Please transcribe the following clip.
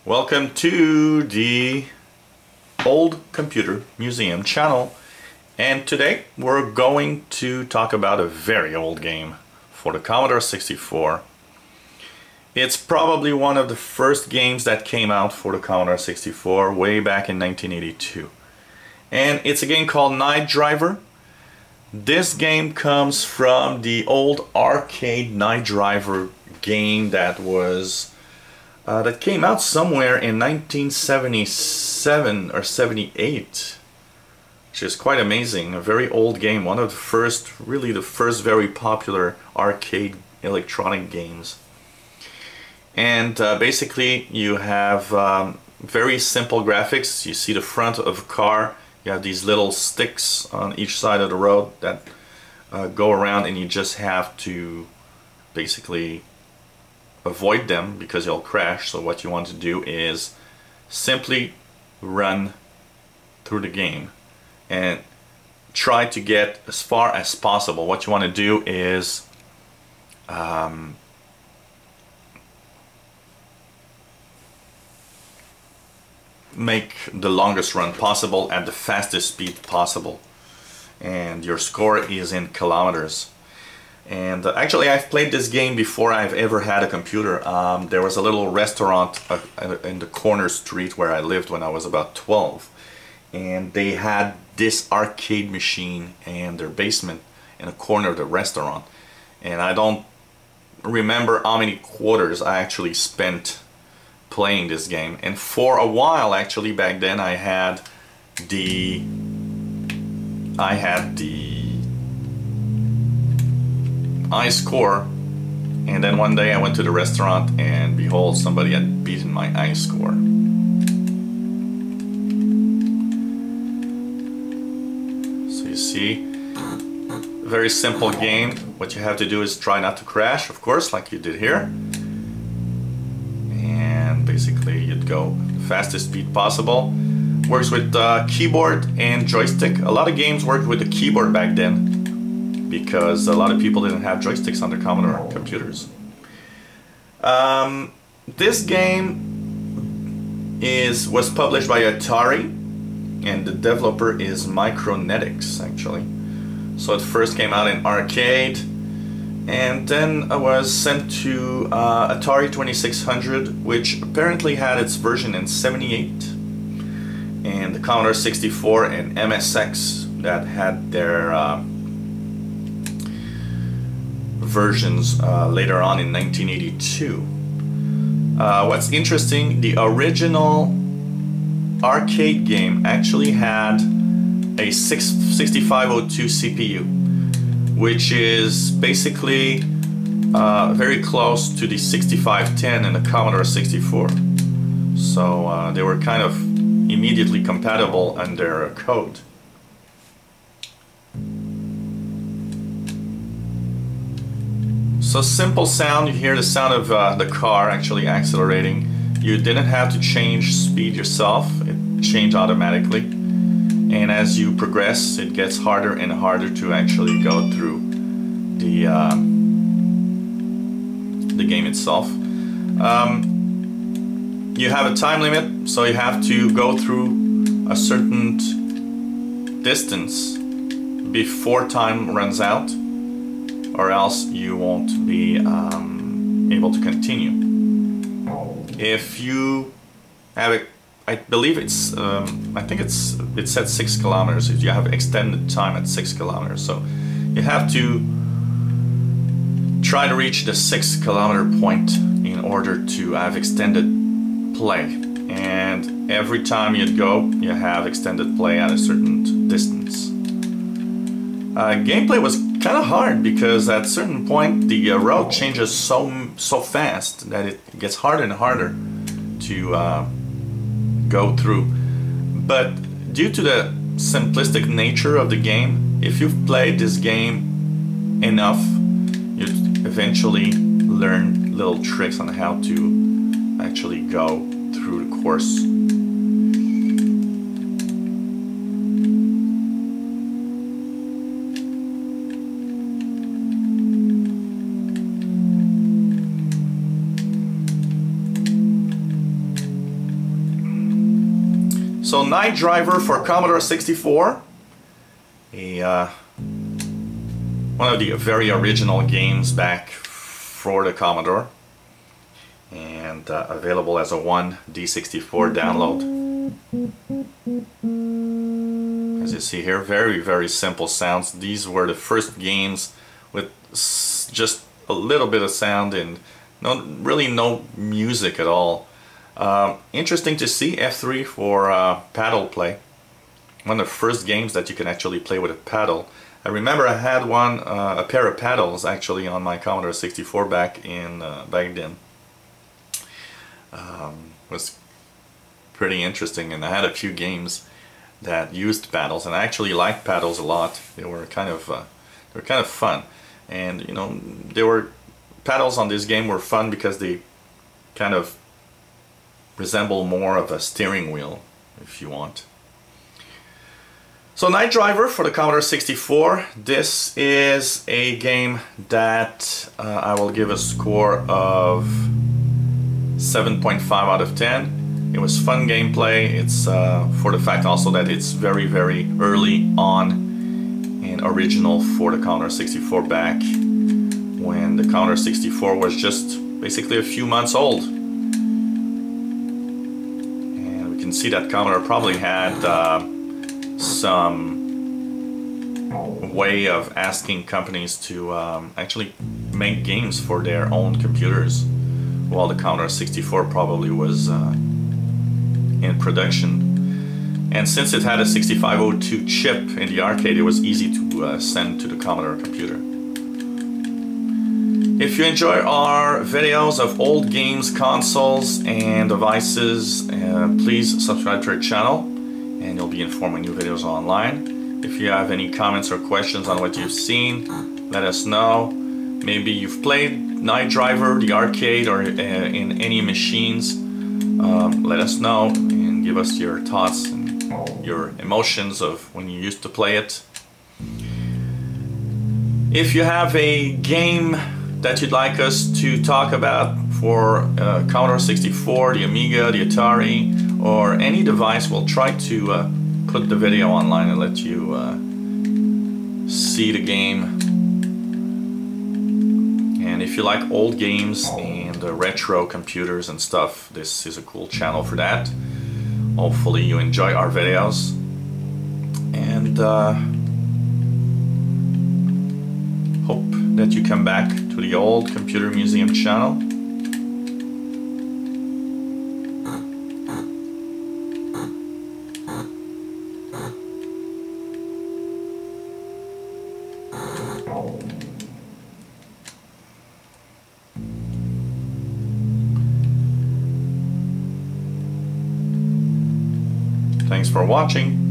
Welcome to the Old Computer Museum channel, and today we're going to talk about a very old game for the Commodore 64. It's probably one of the first games that came out for the Commodore 64 way back in 1982. And it's a game called Night Driver. This game comes from the old arcade Night Driver game that was that came out somewhere in 1977 or 78, which is quite amazing. A very old game, one of the first, really the first very popular arcade electronic games. And basically you have very simple graphics. You see the front of a car, you have these little sticks on each side of the road that go around, and you just have to basically avoid them because you'll crash. So what you want to do is simply run through the game and try to get as far as possible. What you want to do is make the longest run possible at the fastest speed possible, and your score is in kilometers. And actually, I've played this game before I've ever had a computer. There was a little restaurant in the corner street where I lived when I was about 12, and they had this arcade machine in their basement in a corner of the restaurant. And I don't remember how many quarters I actually spent playing this game. And for a while, actually, back then I had the high score, and then one day I went to the restaurant and behold, somebody had beaten my high score. So you see, very simple game. What you have to do is try not to crash, of course, like you did here. And basically you'd go the fastest speed possible. Works with keyboard and joystick. A lot of games worked with the keyboard back then, because a lot of people didn't have joysticks on their Commodore computers. This game was published by Atari, and the developer is Micronetics, actually. So it first came out in arcade, and then was sent to Atari 2600, which apparently had its version in '78, and the Commodore 64 and MSX that had their versions later on in 1982. What's interesting, the original arcade game actually had a 6502 CPU, which is basically very close to the 6510 in the Commodore 64. So they were kind of immediately compatible on their code. So simple sound, you hear the sound of the car actually accelerating. You didn't have to change speed yourself, it changed automatically. And as you progress, it gets harder and harder to actually go through the game itself. You have a time limit, so you have to go through a certain distance before time runs out, or else you won't be able to continue. If you have it, I believe it's, I think it said 6 kilometers. If you have extended time at 6 kilometers, so you have to try to reach the 6 kilometer point in order to have extended play. And every time you go, you have extended play at a certain distance. Gameplay was kind of hard because at a certain point the road changes so fast that it gets harder and harder to go through. But due to the simplistic nature of the game, if you've played this game enough, you eventually learn little tricks on how to actually go through the course. So Night Driver for Commodore 64, one of the very original games back for the Commodore, and available as a 1D64 download. As you see here, very simple sounds. These were the first games with just a little bit of sound and really no music at all. Interesting to see F3 for paddle play. One of the first games that you can actually play with a paddle. I remember I had a pair of paddles actually on my Commodore 64 back then. Was pretty interesting, and I had a few games that used paddles, and I actually liked paddles a lot. They were kind of fun, and you know, paddles on this game were fun because they kind of resemble more of a steering wheel, if you want. So Night Driver for the Commodore 64. This is a game that I will give a score of 7.5 out of 10. It was fun gameplay. It's for the fact also that it's very early on and original for the Commodore 64 back when the Commodore 64 was just basically a few months old. And we can see that Commodore probably had some way of asking companies to actually make games for their own computers, while the Commodore 64 probably was in production. And since it had a 6502 chip in the arcade, it was easy to send to the Commodore computer. If you enjoy our videos of old games, consoles, and devices, please subscribe to our channel, and you'll be informed when new videos are online. If you have any comments or questions on what you've seen, let us know. Maybe you've played Night Driver, the arcade, or in any machines. Let us know and give us your thoughts and your emotions of when you used to play it. If you have a game that you'd like us to talk about for Commodore 64, the Amiga, the Atari, or any device, we'll try to put the video online and let you see the game. And if you like old games and retro computers and stuff, this is a cool channel for that. Hopefully you enjoy our videos, and hope that you come back to the old Computer Museum channel. Thanks for watching.